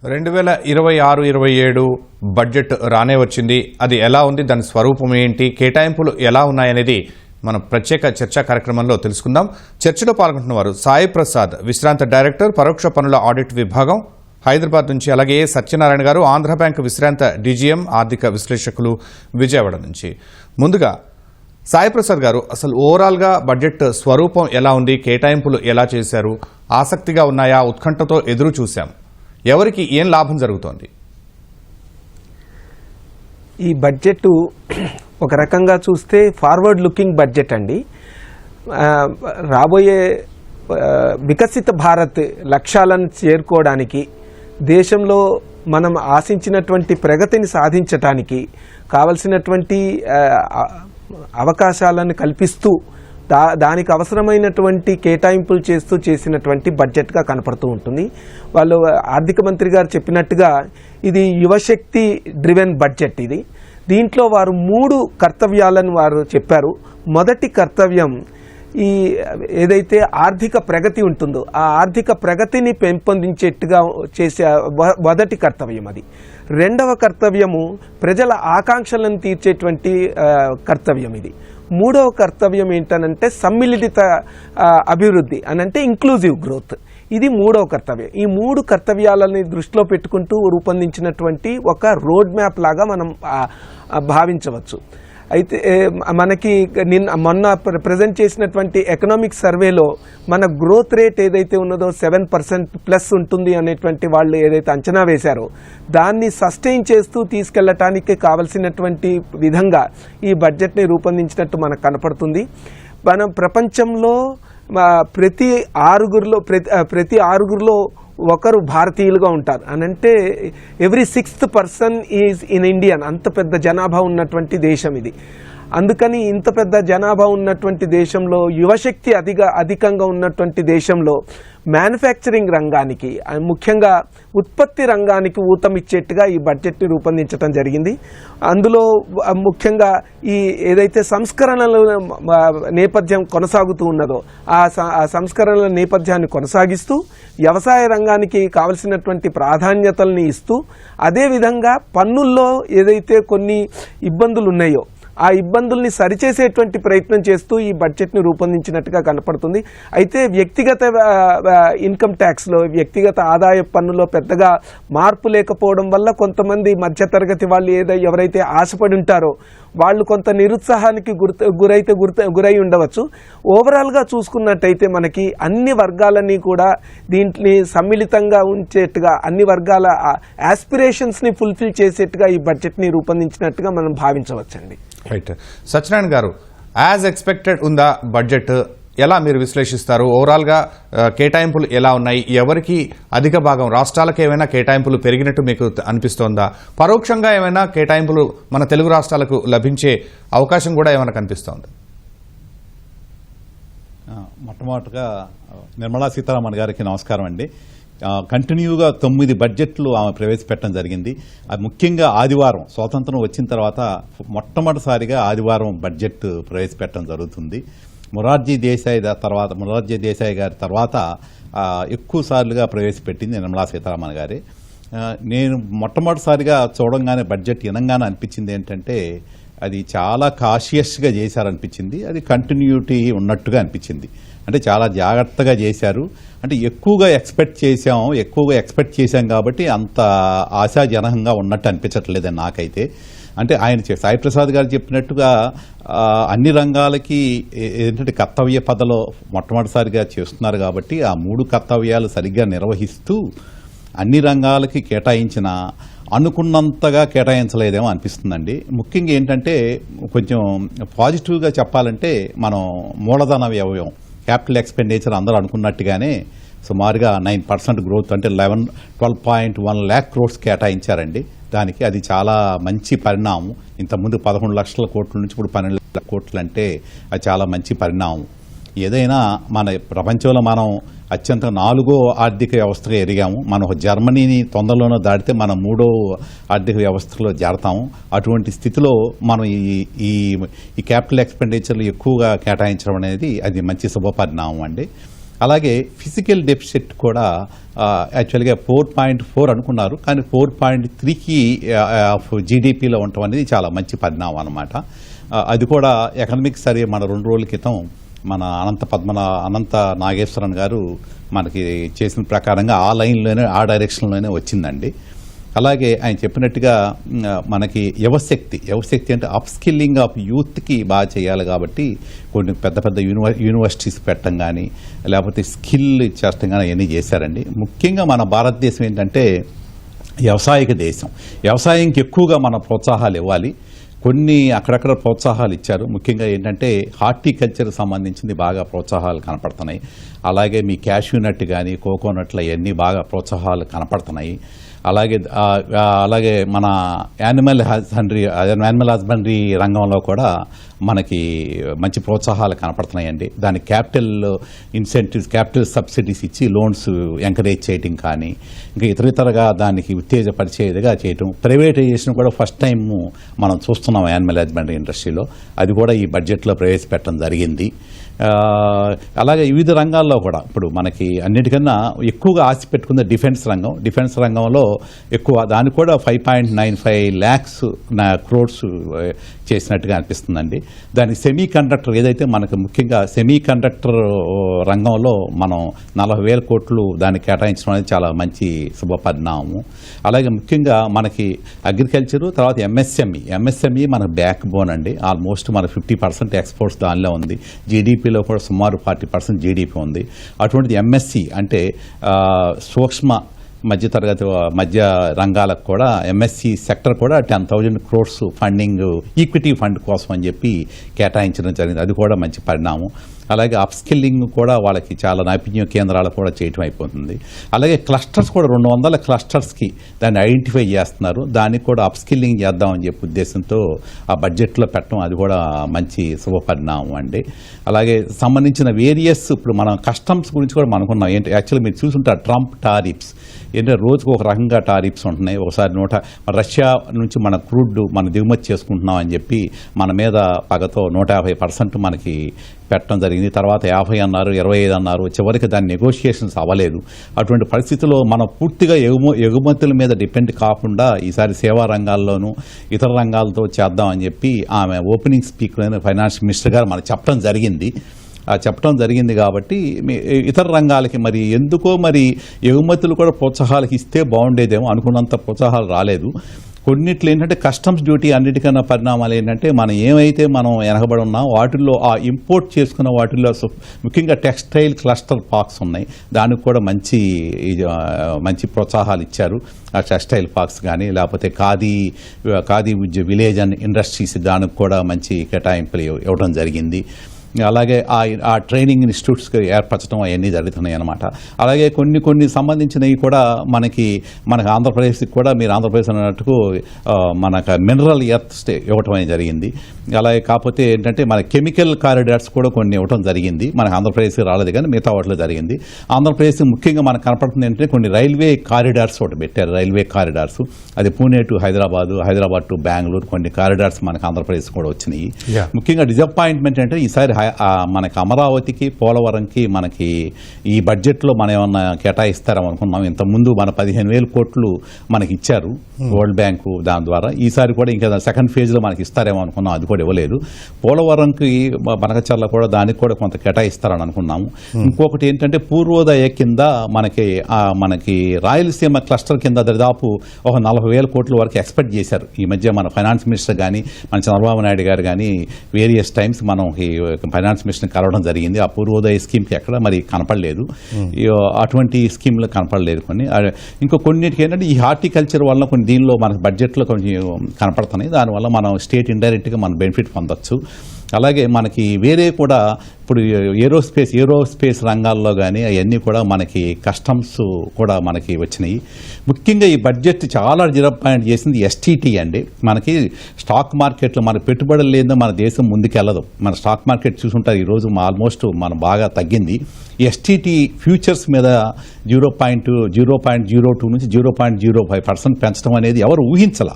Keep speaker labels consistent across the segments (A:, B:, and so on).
A: 2026-27 budget రానే వచ్చింది. అది ఎలా ఉంది, దాని స్వరూపం ఏంటి, కేటాయింపులు ఎలా ఉన్నాయనేది మనం ప్రత్యేక చర్చా కార్యక్రమంలో తెలుసుకుందాం. చర్చలో పాల్గొంటున్న వారు సాయి ప్రసాద్, విశ్రాంత డైరెక్టర్, పరోక్ష పనుల ఆడిట్ విభాగం, హైదరాబాద్ నుంచి. అలాగే సత్యనారాయణ గారు, ఆంధ్ర బ్యాంక్ విశ్రాంత డీజీఎం, ఆర్థిక విశ్లేషకులు, విజయవాడ నుంచి. ముందుగా సాయి ప్రసాద్ గారు, అసలు ఓవరాల్గా బడ్జెట్ స్వరూపం ఎలా ఉంది, కేటాయింపులు ఎలా చేశారు, ఆసక్తిగా ఉన్నాయా, ఉత్కంఠతో ఎదురు చూశాం, ఎవరికి ఏం లాభం జరుగుతోంది?
B: ఈ బడ్జెట్ ఒక రకంగా చూస్తే ఫార్వర్డ్ లుకింగ్ బడ్జెట్ అండి. రాబోయే వికసిత భారత్ లక్ష్యాలను చేరుకోవడానికి, దేశంలో మనం ఆశించినటువంటి ప్రగతిని సాధించడానికి కావలసినటువంటి అవకాశాలను కల్పిస్తూ దానికి అవసరమైనటువంటి కేటాయింపులు చేస్తూ చేసినటువంటి బడ్జెట్గా కనపడుతూ ఉంటుంది. వాళ్ళు ఆర్థిక మంత్రి గారు చెప్పినట్టుగా ఇది యువశక్తి డ్రివెన్ బడ్జెట్. ఇది దీంట్లో వారు 3 కర్తవ్యాలను వారు చెప్పారు. మొదటి కర్తవ్యం ఈ ఏదైతే ఆర్థిక ప్రగతి ఉంటుందో ఆ ఆర్థిక ప్రగతిని పెంపొందించేట్టుగా చేసే మొదటి కర్తవ్యం అది. రెండవ కర్తవ్యము ప్రజల ఆకాంక్షలను తీర్చేటువంటి కర్తవ్యం ఇది. మూడవ కర్తవ్యం ఏంటనంటే సమ్మిళిత అభివృద్ధి అనంటే ఇంక్లూజివ్ గ్రోత్. ఇది మూడవ కర్తవ్యం. ఈ 3 కర్తవ్యాలని దృష్టిలో పెట్టుకుంటూ రూపొందించినటువంటి ఒక రోడ్ మ్యాప్ లాగా మనం భావించవచ్చు. అయితే మనకి మొన్న ప్రజెంట్ చేసినటువంటి ఎకనామిక్ సర్వేలో మన గ్రోత్ రేట్ ఏదైతే ఉన్నదో 7% ప్లస్ ఉంటుంది అనేటువంటి వాళ్ళు ఏదైతే అంచనా వేశారో దాన్ని సస్టైన్ చేస్తూ తీసుకెళ్లటానికి కావలసినటువంటి విధంగా ఈ బడ్జెట్ని రూపొందించినట్టు మనకు కనపడుతుంది. మనం ప్రపంచంలో ప్రతి ఆరుగురిలో ఒకరు భారతీయులుగా ఉంటారు అనంటే every 6th person is in Indian. అంత పెద్ద జనాభా ఉన్నటువంటి దేశం ఇది. అందుకని ఇంత పెద్ద జనాభా ఉన్నటువంటి దేశంలో యువశక్తి అధికంగా ఉన్నటువంటి దేశంలో మ్యానుఫ్యాక్చరింగ్ రంగానికి, ముఖ్యంగా ఉత్పత్తి రంగానికి ఊతమిచ్చేట్టుగా ఈ బడ్జెట్ని రూపొందించడం జరిగింది. అందులో ముఖ్యంగా ఈ ఏదైతే సంస్కరణల నేపథ్యం కొనసాగుతూ ఉన్నదో ఆ సంస్కరణల నేపథ్యాన్ని కొనసాగిస్తూ వ్యవసాయ రంగానికి కావలసినటువంటి ప్రాధాన్యతల్ని ఇస్తూ, అదేవిధంగా పన్నుల్లో ఏదైతే కొన్ని ఇబ్బందులు ఉన్నాయో ఆ ఇబ్బందుల్ని సరిచేసేటువంటి ప్రయత్నం చేస్తూ ఈ బడ్జెట్ని రూపొందించినట్టుగా కనపడుతుంది. అయితే వ్యక్తిగత ఇన్కమ్ ట్యాక్స్లో, వ్యక్తిగత ఆదాయ పన్నులో పెద్దగా మార్పు లేకపోవడం వల్ల కొంతమంది మధ్యతరగతి వాళ్ళు ఎవరైతే ఆశపడి ఉంటారో వాళ్ళు కొంత నిరుత్సాహానికి గురై ఉండవచ్చు. ఓవరాల్గా చూసుకున్నట్టయితే మనకి అన్ని వర్గాలని కూడా దీంట్ని సమ్మిళితంగా ఉంచేట్టుగా, అన్ని వర్గాల ఆస్పిరేషన్స్ని ఫుల్ఫిల్ చేసేట్టుగా ఈ బడ్జెట్ని రూపొందించినట్టుగా మనం భావించవచ్చండి.
A: రైట్. సత్యనారాయణ గారు, యాజ్ ఎక్స్పెక్టెడ్ ఉందా బడ్జెట్? ఎలా మీరు విశ్లేషిస్తారు? ఓవరాల్గా కేటాయింపులు ఎలా ఉన్నాయి? ఎవరికి అధిక భాగం, రాష్ట్రాలకు ఏమైనా కేటాయింపులు పెరిగినట్టు మీకు అనిపిస్తోందా? పరోక్షంగా ఏమైనా కేటాయింపులు మన తెలుగు రాష్ట్రాలకు లభించే అవకాశం కూడా ఏమైనా కనిపిస్తోందా?
C: మొట్టమొదటిగా నిర్మలా సీతారామన్ గారికి నమస్కారం అండి. కంటిన్యూగా 9 బడ్జెట్లు ఆమె ప్రవేశపెట్టడం జరిగింది. అది ముఖ్యంగా ఆదివారం, స్వాతంత్రం వచ్చిన తర్వాత మొట్టమొదటిసారిగా ఆదివారం బడ్జెట్ ప్రవేశపెట్టడం జరుగుతుంది. మొరార్జీ దేశాయ్ గారి తర్వాత ఎక్కువ సార్లుగా ప్రవేశపెట్టింది నిర్మలా సీతారామన్ గారే. నేను మొట్టమొదటిసారిగా చూడంగానే బడ్జెట్ వినంగానే అనిపించింది ఏంటంటే అది చాలా కాషియస్గా చేశారనిపించింది. అది కంటిన్యూటీ ఉన్నట్టుగా అనిపించింది. అంటే చాలా జాగ్రత్తగా చేశారు. అంటే ఎక్కువగా ఎక్స్పెక్ట్ చేశాం కాబట్టి అంత ఆశాజనకంగా ఉన్నట్టు అనిపించట్లేదని నాకైతే. అంటే సాయి ప్రసాద్ గారు చెప్పినట్టుగా అన్ని రంగాలకి ఏంటంటే కర్తవ్య పదలో మొట్టమొదటిసారిగా చేస్తున్నారు కాబట్టి ఆ 3 కర్తవ్యాలు సరిగ్గా నిర్వహిస్తూ అన్ని రంగాలకి అనుకున్నంతగా కేటాయించలేదేమో అనిపిస్తుందండి. ముఖ్యంగా ఏంటంటే కొంచెం పాజిటివ్గా చెప్పాలంటే మనం మూలధన వ్యయం, క్యాపిటల్ ఎక్స్పెండిచర్ అందరూ అనుకున్నట్టుగానే సుమారుగా 9% గ్రోత్, అంటే 12.1 lakh crores కేటాయించారండి. దానికి అది చాలా మంచి పరిణామం. ఇంతకుముందు 11 లక్షల కోట్ల నుంచి ఇప్పుడు 12 లక్షల కోట్లు అంటే అది చాలా మంచి పరిణామం. ఏదైనా మన ప్రపంచంలో మనం అత్యంత 4వ ఆర్థిక వ్యవస్థగా ఎదిగాము. మనం జర్మనీని తొందరలోనో దాటితే మనం 3వ ఆర్థిక వ్యవస్థలో చేరతాము. అటువంటి స్థితిలో మనం ఈ క్యాపిటల్ ఎక్స్పెండిచర్లు ఎక్కువగా కేటాయించడం అనేది అది మంచి శుభ పరిణామం అండి. అలాగే ఫిజికల్ డెఫిసిట్ కూడా యాక్చువల్గా 4.4 అనుకున్నారు, కానీ 4.3కి జీడిపిలో ఉండటం అనేది చాలా మంచి పరిణామం అనమాట. అది కూడా ఎకనామిక్ సర్వే మన 2 రోజుల క్రితం మన అనంత నాగేశ్వరన్ గారు మనకి చేసిన ప్రకారంగా ఆ లైన్లోనే ఆ డైరెక్షన్లోనే వచ్చిందండి. అలాగే ఆయన చెప్పినట్టుగా మనకి యువశక్తి అంటే అప్ స్కిల్లింగ్ ఆఫ్ యూత్కి బాగా చేయాలి కాబట్టి కొన్ని పెద్ద యూనివర్సిటీస్ పెట్టడం కానీ లేకపోతే స్కిల్ చేస్తాం కానీ అవన్నీ చేశారండి. ముఖ్యంగా మన భారతదేశం ఏంటంటే వ్యవసాయక దేశం. వ్యవసాయంకి ఎక్కువగా మన ప్రోత్సాహాలు ఇవ్వాలి. కొన్ని అక్కడక్కడ ప్రోత్సాహాలు ఇచ్చారు. ముఖ్యంగా ఏంటంటే హార్టికల్చర్ సంబంధించింది బాగా ప్రోత్సాహాలు కనపడుతున్నాయి. అలాగే మీ క్యాష్యూ నట్ కానీ కోకోనట్లు అవన్నీ బాగా ప్రోత్సాహాలు కనపడుతున్నాయి. అలాగే మన యానిమల్ హస్బెండరీ రంగంలో కూడా మనకి మంచి ప్రోత్సాహాలు కనపడుతున్నాయండి. దానికి క్యాపిటల్ ఇన్సెంటివ్స్, క్యాపిటల్ సబ్సిడీస్ ఇచ్చి లోన్స్ ఎంకరేజ్ చేయటం కానీ ఇంకా ఇతరగా దానికి ఉత్తేజపరిచేదిగా చేయటం. ప్రైవేటైజేషన్ కూడా ఫస్ట్ టైం మనం చూస్తున్నాం యానిమల్ హస్బెండరీ ఇండస్ట్రీలో. అది కూడా ఈ బడ్జెట్లో ప్రవేశపెట్టడం జరిగింది. అలాగే వివిధ రంగాల్లో కూడా ఇప్పుడు మనకి అన్నిటికన్నా ఎక్కువగా ఆశ పెట్టుకున్న డిఫెన్స్ రంగంలో ఎక్కువ దానికి కూడా 5.95 lakhs crores చేసినట్టుగా అనిపిస్తుందండి. దానికి సెమీ కండక్టర్ ఏదైతే మనకు ముఖ్యంగా సెమీ కండక్టర్ రంగంలో మనం 40,000 కోట్లు దానికి కేటాయించడం అనేది చాలా మంచి శుభపరిణామము. అలాగే ముఖ్యంగా మనకి అగ్రికల్చరు, తర్వాత ఎంఎస్ఎంఈ మన బ్యాక్ బోన్ అండి. ఆల్మోస్ట్ మన 50% ఎక్స్పోర్ట్స్ దానిలో ఉంది. జీడిపిలో కూడా సుమారు 40% జీడిపి ఉంది. అటువంటిది ఎంఎస్సి అంటే సూక్ష్మ మధ్యతరగతి మధ్య రంగాలకు కూడా ఎంఎస్సి సెక్టర్ కూడా 10,000 crores ఫండింగ్ ఈక్విటీ ఫండ్ కోసం అని చెప్పి కేటాయించడం జరిగింది. అది కూడా మంచి పరిణామం. అలాగే అప్స్కిల్లింగ్ కూడా వాళ్ళకి చాలా నైపుణ్య కేంద్రాలు కూడా చేయటం అయిపోతుంది. అలాగే క్లస్టర్స్ కూడా 200 క్లస్టర్స్కి దాన్ని ఐడెంటిఫై చేస్తున్నారు. దానికి కూడా అప్స్కిల్లింగ్ చేద్దామని చెప్పి ఉద్దేశంతో ఆ బడ్జెట్లో పెట్టడం అది కూడా మంచి శుభపరిణామం అండి. అలాగే సంబంధించిన వేరియస్ ఇప్పుడు మనం కస్టమ్స్ గురించి కూడా మనకున్నాం. ఏంటి యాక్చువల్లీ మీరు చూసుంటారు ట్రంప్ టారిఫ్స్ ఏంటంటే రోజుకు ఒక రకంగా టారిఫ్స్ ఉంటున్నాయి. ఒకసారి రష్యా నుంచి మన క్రూడ్ మనం దిగుమతి చేసుకుంటున్నాం అని చెప్పి మన మీద పగతో 150% మనకి పెట్టడం జరిగింది. తర్వాత 50 అన్నారు, 25 అన్నారు. చివరికి దాని నెగోషియేషన్స్ అవ్వలేదు. అటువంటి పరిస్థితుల్లో మనం పూర్తిగా ఎగుమతుల మీద డిపెండ్ కాకుండా ఈసారి సేవా రంగాల్లోనూ ఇతర రంగాలతో చేద్దామని చెప్పి ఆమె ఓపెనింగ్ స్పీకర్ ఫైనాన్స్ మినిస్టర్ గారు మనకు చెప్పడం జరిగింది. కాబట్టి ఇతర రంగాలకి మరి ఎందుకో మరి ఎగుమతులు కూడా ప్రోత్సాహాలకు ఇస్తే బాగుండేదేమో, అనుకున్నంత ప్రోత్సాహాలు రాలేదు. కొన్నిట్లు ఏంటంటే కస్టమ్స్ డ్యూటీ అన్నిటికన్నా పరిణామాలు ఏంటంటే మనం ఏమైతే మనం వెనకబడి ఉన్నాం వాటిల్లో ఆ ఇంపోర్ట్ చేసుకున్న వాటిల్లో ముఖ్యంగా టెక్స్టైల్ క్లస్టర్ పార్క్స్ ఉన్నాయి. దానికి కూడా మంచి ప్రోత్సాహాలు ఇచ్చారు. ఆ టెక్స్టైల్ పార్క్స్ కానీ లేకపోతే ఖాదీ విలేజ్ అండ్ ఇండస్ట్రీస్ దానికి కూడా మంచి కేటాయింపులు ఇవ్వడం జరిగింది. అలాగే ఆ ట్రైనింగ్ ఇన్స్టిట్యూట్స్కి ఏర్పరచడం అవన్నీ జరుగుతున్నాయి అన్నమాట. అలాగే కొన్ని సంబంధించినవి కూడా మనకి ఆంధ్రప్రదేశ్కి కూడా మీరు ఆంధ్రప్రదేశ్ అన్నట్టుకు మనకు మినరల్ ఎర్త్ స్టే ఇవ్వటం అనేది జరిగింది. అలాగే కాకపోతే ఏంటంటే మన కెమికల్ కారిడార్స్ కూడా కొన్ని ఇవ్వటం జరిగింది. మనకు ఆంధ్రప్రదేశ్కి రాలేదు కానీ మిగతా వాటిలో జరిగింది. ఆంధ్రప్రదేశ్ ముఖ్యంగా మనకు కనపడుతుంది ఏంటంటే కొన్ని రైల్వే కారిడార్స్ ఒకటి పెట్టారు. రైల్వే కారిడార్స్ అది పూణే టు హైదరాబాద్ టు బెంగళూరు కొన్ని కారిడార్స్ మనకు ఆంధ్రప్రదేశ్ కూడా వచ్చినాయి. ముఖ్యంగా డిసప్పాయింట్మెంట్ అంటే ఈసారి మనకి అమరావతికి పోలవరంకి మనకి ఈ బడ్జెట్లో మనం ఏమన్నా కేటాయిస్తారని అనుకున్నాం. ఇంతకుముందు మన 15,000 కోట్లు మనకి ఇచ్చారు వరల్డ్ బ్యాంకు దాని ద్వారా. ఈసారి కూడా ఇంకా సెకండ్ ఫేజ్లో మనకి ఇస్తారేమో అనుకున్నాం, అది కూడా ఇవ్వలేదు. పోలవరంకి బనకచర్ల కూడా దానికి కూడా కొంత కేటాయిస్తారని అనుకున్నాము. ఇంకొకటి ఏంటంటే పూర్వోదయ కింద మనకి రాయలసీమ క్లస్టర్ కింద దాదాపు ఒక 40,000 కోట్ల వరకు ఎక్స్పెక్ట్ చేశారు. ఈ మధ్య మన ఫైనాన్స్ మినిస్టర్ కానీ మన చంద్రబాబు నాయుడు గారు కానీ వేరియస్ టైమ్స్ మనకి ఫైనాన్స్ మినిస్టర్ కలవడం జరిగింది. ఆ పూర్వోదయ స్కీమ్కి ఎక్కడ మరి కనపడలేదు. అటువంటి స్కీమ్లు కనపడలేదు. కొన్నిటికి ఏంటంటే ఈ హార్టికల్చర్ వల్ల కొన్ని దీనిలో మనకు బడ్జెట్లో కొంచెం కనపడుతున్నాయి. దానివల్ల మనం స్టేట్ ఇండైరెక్ట్గా మనం బెనిఫిట్ పొందొచ్చు. అలాగే మనకి వేరే కూడా ఇప్పుడు ఏరోస్పేస్ రంగాల్లో కానీ అవన్నీ కూడా మనకి కస్టమ్స్ కూడా మనకి వచ్చినాయి. ముఖ్యంగా ఈ బడ్జెట్ చాలా డిసప్పాయింట్ చేసింది ఎస్టీటీ అండి. మనకి స్టాక్ మార్కెట్లో మన పెట్టుబడులు లేదో మన దేశం ముందుకెళ్ళదు. మన స్టాక్ మార్కెట్ చూసుంటారు ఈరోజు ఆల్మోస్ట్ మనం బాగా తగ్గింది. ఎస్టీటీ ఫ్యూచర్స్ మీద 0.02 నుంచి 0.05% పెంచడం అనేది ఎవరు ఊహించాల.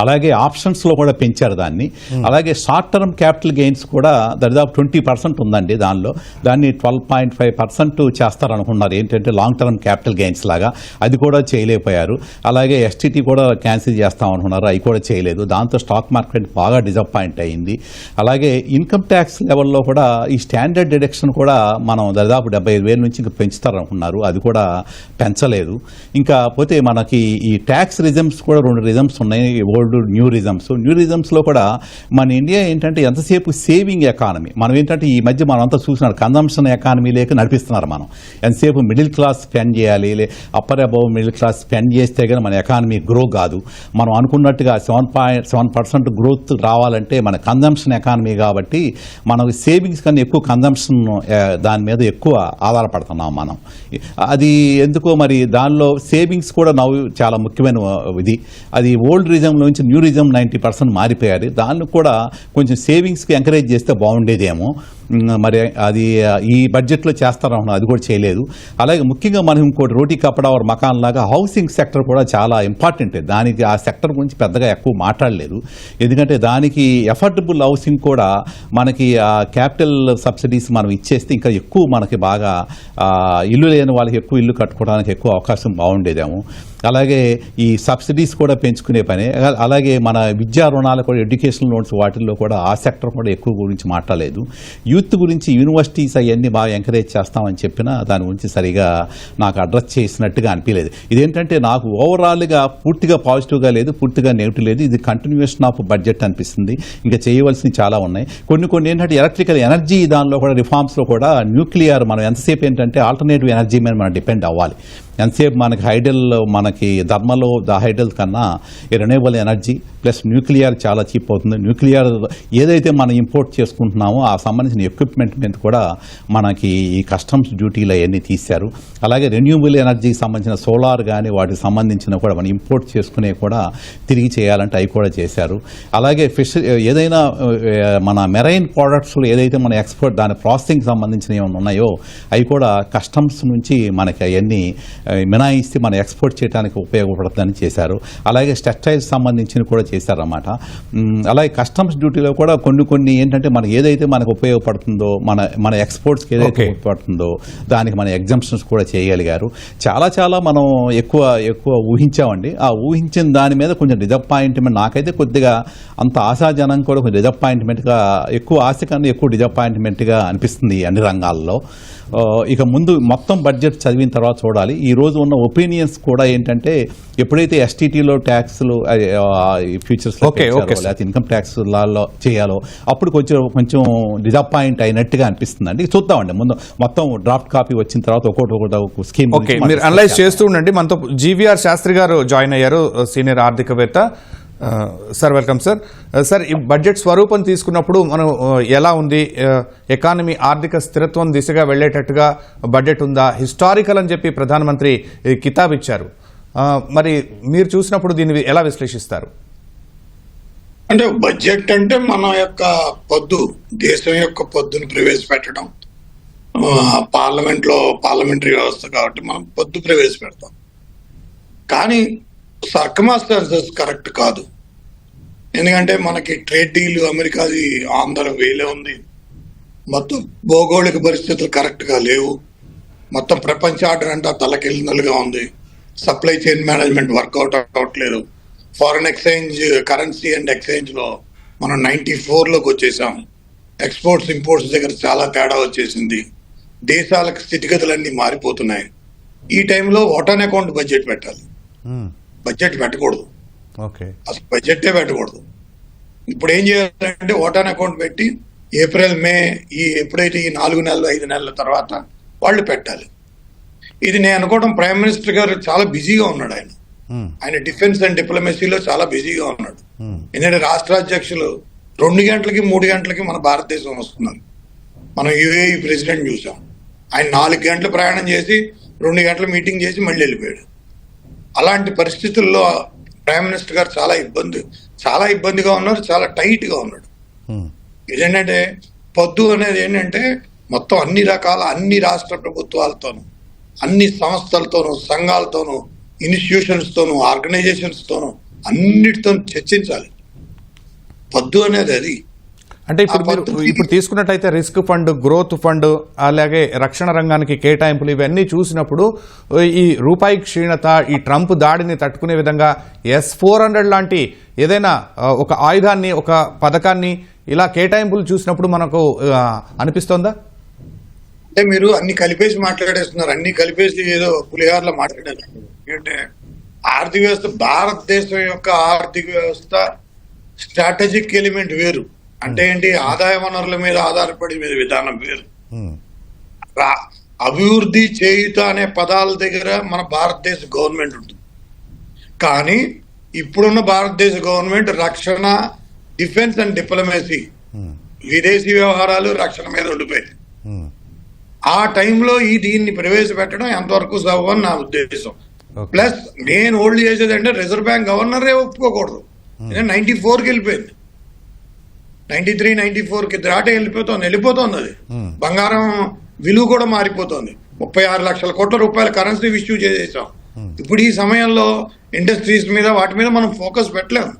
C: అలాగే ఆప్షన్స్లో కూడా పెంచారు దాన్ని. అలాగే షార్ట్ టర్మ్ క్యాపిటల్ గెయిన్స్ కూడా దాదాపు 20% ఉందండి దానిలో. దాన్ని 12.5% చేస్తారనుకున్నారు, ఏంటంటే లాంగ్ టర్మ్ క్యాపిటల్ గెయిన్స్ లాగా. అది కూడా చేయలేకపోయారు. అలాగే ఎస్టీటీ కూడా క్యాన్సిల్ చేస్తామనుకున్నారు, అవి కూడా చేయలేదు. దాంతో స్టాక్ మార్కెట్ బాగా డిసప్పాయింట్ అయింది. అలాగే ఇన్కమ్ ట్యాక్స్ లెవెల్లో కూడా ఈ స్టాండర్డ్ డిడక్షన్ కూడా మనం దాదాపు 75,000 నుంచి ఇంకా పెంచుతారనుకున్నారు, అది కూడా పెంచలేదు. ఇంకా పోతే మనకి ఈ ట్యాక్స్ రిజమ్స్ కూడా 2 రిజమ్స్ ఉన్నాయి, ఓల్డ్ న్యూ రిజమ్స్. న్యూ రిజమ్స్లో కూడా మన ఇండియా ఏంటంటే ఎంతసేపు సేవింగ్ ఎకానమీ. మనం ఏంటంటే ఈ మధ్య మనం అంతా చూసినారు, కన్జంప్షన్ ఎకానమీ లేక నడిపిస్తున్నారు. మనం ఎంతసేపు మిడిల్ క్లాస్ స్పెండ్ చేయాలి, upper above middle class spend చేస్తే కానీ మన ఎకానమీ గ్రో కాదు. మనం అనుకున్నట్టుగా 7% గ్రోత్ రావాలంటే మన కన్జంప్షన్ ఎకానమీ కాబట్టి మనం సేవింగ్స్ కన్నా ఎక్కువ కన్జంప్షన్ దాని మీద ఎక్కువ ఆధారపడుతున్నాం మనం. అది ఎందుకో మరి దానిలో సేవింగ్స్ కూడా నవ్వు చాలా ముఖ్యమైన ఇది. అది ఓల్డ్ రిజమ్ నుంచి న్యూ రిజమ్ 90% మారిపోయారు. దాన్ని కూడా కొంచెం సేవింగ్స్కి ఎంకరేజ్ చేస్తే బాగుండేదేమో. మరి అది ఈ బడ్జెట్లో చేస్తారనుకున్నాం, అది కూడా చేయలేదు. అలాగే ముఖ్యంగా మనం ఇంకోటి రోటీ కపడా और మకాన్ లాగా హౌసింగ్ సెక్టర్ కూడా చాలా ఇంపార్టెంట్. దానికి ఆ సెక్టర్ గురించి పెద్దగా ఎక్కువ మాట్లాడలేదు, ఎందుకంటే దానికి ఎఫర్డబుల్ హౌసింగ్ కూడా మనకి ఆ క్యాపిటల్ సబ్సిడీస్ మనం ఇచ్చేస్తే ఇంకా ఎక్కువ మనకి బాగా ఇల్లు లేని వాళ్ళకి ఎక్కువ ఇల్లు కట్టుకోవడానికి ఎక్కువ అవకాశం బాగుండేదేమో. అలాగే ఈ సబ్సిడీస్ కూడా పెంచుకునే పని. అలాగే మన విద్యా రుణాలు కూడా, ఎడ్యుకేషనల్ లోన్స్ వాటిల్లో కూడా ఆ సెక్టర్ కూడా ఎక్కువ గురించి మాట్లాడలేదు. యూత్ గురించి యూనివర్సిటీస్ అవన్నీ బాగా ఎంకరేజ్ చేస్తామని చెప్పినా దాని గురించి సరిగా నాకు అడ్రస్ చేసినట్టుగా అనిపించలేదు. ఇదేంటంటే నాకు ఓవరాల్గా పూర్తిగా పాజిటివ్గా లేదు, పూర్తిగా నెగిటివ్ లేదు. ఇది కంటిన్యూషన్ ఆఫ్ బడ్జెట్ అనిపిస్తుంది. ఇంకా చేయవలసినవి చాలా ఉన్నాయి. కొన్ని ఏంటంటే ఎలక్ట్రికల్ ఎనర్జీ దానిలో కూడా రిఫార్మ్స్లో కూడా న్యూక్లియర్ మనం ఎంతసేపు ఏంటంటే ఆల్టర్నేటివ్ ఎనర్జీ మీద మనం డిపెండ్ అవ్వాలి. ఎంతసేపు మనకి హైడల్, మనకి ధర్మలో హైడల్ కన్నా రెన్యూవబుల్ ఎనర్జీ ప్లస్ న్యూక్లియర్ చాలా చీప్ అవుతుంది. న్యూక్లియర్ ఏదైతే మనం ఇంపోర్ట్ చేసుకుంటున్నామో ఆ సంబంధించిన ఎక్విప్మెంట్ మీద కూడా మనకి ఈ కస్టమ్స్ డ్యూటీలు అవన్నీ తీశారు. అలాగే రెన్యూవబుల్ ఎనర్జీకి సంబంధించిన సోలార్ కానీ వాటికి సంబంధించిన కూడా మనం ఇంపోర్ట్ చేసుకునే కూడా తిరిగి చేయాలంటే అవి కూడా చేశారు. అలాగే ఫిష్ ఏదైనా మన మెరైన్ ప్రోడక్ట్స్లో ఏదైతే మన ఎక్స్పోర్ట్ దాని ప్రాసెసింగ్ సంబంధించిన ఏమైనా ఉన్నాయో అవి కూడా కస్టమ్స్ నుంచి మనకి అవన్నీ మినాయిస్తే మనం ఎక్స్పోర్ట్ చేయడానికి ఉపయోగపడుతుందని చేశారు. అలాగే టెక్స్టైల్స్ సంబంధించిన కూడా చేశారన్నమాట. అలాగే కస్టమ్స్ డ్యూటీలో కూడా కొన్ని ఏంటంటే మనకి ఏదైతే మనకు ఉపయోగపడుతుందో, మన ఎక్స్పోర్ట్స్కి ఏదైతే ఉపయోగపడుతుందో దానికి మన ఎగ్జంప్షన్స్ కూడా చేయగలిగారు. చాలా మనం ఎక్కువ ఊహించామండి. ఆ ఊహించిన దాని మీద కొంచెం డిసప్పాయింట్మెంట్, నాకైతే కొద్దిగా అంత ఆశాజనం కూడా కొంచెం డిసప్పాయింట్మెంట్గా, ఎక్కువ ఆశ కన్నా ఎక్కువ డిసప్పాయింట్మెంట్గా అనిపిస్తుంది అన్ని రంగాల్లో. ఇక ముందు మొత్తం బడ్జెట్ చదివిన తర్వాత చూడాలి. ఈ రోజు ఉన్న ఒపీనియన్స్ కూడా ఏంటంటే ఎప్పుడైతే ఎస్టీటీలో ట్యాక్స్లు ఫ్యూచర్స్ లేకపోతే ఇన్కమ్ ట్యాక్స్ లాలో చేయాలో అప్పుడు కొంచెం డిసప్పాయింట్ అయినట్టుగా అనిపిస్తుందండి. చూద్దామండి ముందు మొత్తం డ్రాఫ్ట్ కాపీ వచ్చిన తర్వాత ఒక్కొక్క స్కీమ్
A: మీరు అనలైజ్ చేస్తూ ఉండండి. మనతో జీవీఆర్ శాస్త్రి గారు జాయిన్ అయ్యారు, సీనియర్ ఆర్థికవేత్త. Sir welcome sir. సార్ ఈ బడ్జెట్ స్వరూపం తీసుకున్నప్పుడు మనం ఎలా ఉంది, ఎకానమీ ఆర్థిక స్థిరత్వం దిశగా వెళ్లేటట్టుగా బడ్జెట్ ఉందా? హిస్టారికల్ అని చెప్పి ప్రధానమంత్రి కితాబ్ ఇచ్చారు. మరి మీరు చూసినప్పుడు దీన్ని ఎలా విశ్లేషిస్తారు?
D: అంటే బడ్జెట్ అంటే మన యొక్క పొద్దు, దేశం యొక్క పొద్దును ప్రవేశపెట్టడం. పార్లమెంటరీ వ్యవస్థ కాబట్టి మనం పొద్దు ప్రవేశపెడతాం. కానీ సర్కమాస్టాన్సెస్ కరెక్ట్ కాదు. ఎందుకంటే మనకి ట్రేడ్ డీల్ అమెరికాది ఆంధ్ర వేలే ఉంది. మొత్తం భౌగోళిక పరిస్థితులు కరెక్ట్గా లేవు. మొత్తం ప్రపంచ ఆర్డర్ అంతా తలకిందులుగా ఉంది. సప్లై చైన్ మేనేజ్మెంట్ వర్కౌట్ అవ్వట్లేదు. ఫారెన్ ఎక్స్చేంజ్, కరెన్సీ అండ్ ఎక్స్చేంజ్లో మనం 94లోకి వచ్చేసాం. ఎక్స్పోర్ట్స్ ఇంపోర్ట్స్ దగ్గర చాలా తేడా వచ్చేసింది. దేశాలకు స్థితిగతులన్నీ మారిపోతున్నాయి. ఈ టైంలో వాట్ ఆన్ అకౌంట్ బడ్జెట్ పెట్టాలి. బడ్జెట్ పెట్టకూడదు, అసలు బడ్జెటే పెట్టకూడదు. ఇప్పుడు ఏం చేయాలంటే వాట్ ఆన్ అకౌంట్ పెట్టి ఏప్రిల్, మే ఎప్పుడైతే ఈ 4 నెలలు 5 నెలల తర్వాత వాళ్ళు పెట్టాలి. ఇది నేను అనుకోవడం ప్రైమ్ మినిస్టర్ గారు చాలా బిజీగా ఉన్నాడు. ఆయన డిఫెన్స్ అండ్ డిప్లొమసీలో చాలా బిజీగా ఉన్నాడు. ఎందుకంటే రాష్ట్ర అధ్యక్షులు 2 గంటలకి 3 గంటలకి మన భారతదేశం వస్తున్నారు. మనం యుఏఈ ప్రెసిడెంట్ చూసాం, ఆయన 4 గంటలు ప్రయాణం చేసి 2 గంటల మీటింగ్ చేసి మళ్ళీ వెళ్ళిపోయాడు. అలాంటి పరిస్థితుల్లో ప్రైమ్ మినిస్టర్ గారు చాలా ఇబ్బందిగా ఉన్నారు, చాలా టైట్ గా ఉన్నాడు. ఇదేంటంటే పొద్దు అనేది ఏంటంటే మొత్తం అన్ని రాష్ట్ర ప్రభుత్వాలతోనూ, అన్ని సంస్థలతోనూ, సంఘాలతోనూ, ఇన్స్టిట్యూషన్స్ తోనూ, ఆర్గనైజేషన్స్ తోనూ అన్నిటితో చర్చించాలి. పద్దు అనేది అది.
A: అంటే ఇప్పుడు తీసుకున్నట్టయితే రిస్క్ ఫండ్, గ్రోత్ ఫండ్, అలాగే రక్షణ రంగానికి కేటాయింపులు ఇవన్నీ చూసినప్పుడు ఈ రూపాయి క్షీణత, ఈ ట్రంప్ దాడిని తట్టుకునే విధంగా S-400 లాంటి ఏదైనా ఒక ఆయుధాన్ని, ఒక పథకాన్ని ఇలా కేటాయింపులు చూసినప్పుడు మనకు అనిపిస్తోందా?
D: అంటే మీరు అన్ని కలిపేసి మాట్లాడేస్తున్నారు, అన్ని కలిపేసి ఏదో పులిహార్లో మాట్లాడారు. ఏంటంటే ఆర్థిక వ్యవస్థ, భారతదేశం యొక్క ఆర్థిక వ్యవస్థ స్ట్రాటజిక్ ఎలిమెంట్ వేరు. అంటే ఏంటి, ఆదాయ వనరుల మీద ఆధారపడి విధానం వేరు. అభివృద్ధి, చేయుత అనే పదాల దగ్గర మన భారతదేశ గవర్నమెంట్ ఉంటుంది. కానీ ఇప్పుడున్న భారతదేశ గవర్నమెంట్ రక్షణ, డిఫెన్స్ అండ్ డిప్లొమసీ, విదేశీ వ్యవహారాలు, రక్షణ మీద ఉండిపోయింది. ఆ టైంలో దీన్ని ప్రవేశపెట్టడం ఎంతవరకు సవ్వని నా ఉద్దేశం. ప్లస్ నేను హోల్డ్ చేసేది అంటే రిజర్వ్ బ్యాంక్ గవర్నరే ఒప్పుకోకూడదు. 94కి వెళ్ళిపోయింది, 93, 94కి దాటే వెళ్ళిపోతుంది అది. బంగారం విలువ కూడా మారిపోతుంది. 36 లక్షల కోట్ల రూపాయల కరెన్సీ ఇష్యూ చేసేసాం. ఇప్పుడు ఈ సమయంలో ఇండస్ట్రీస్ మీద, వాటి మీద మనం ఫోకస్ పెట్టలేము.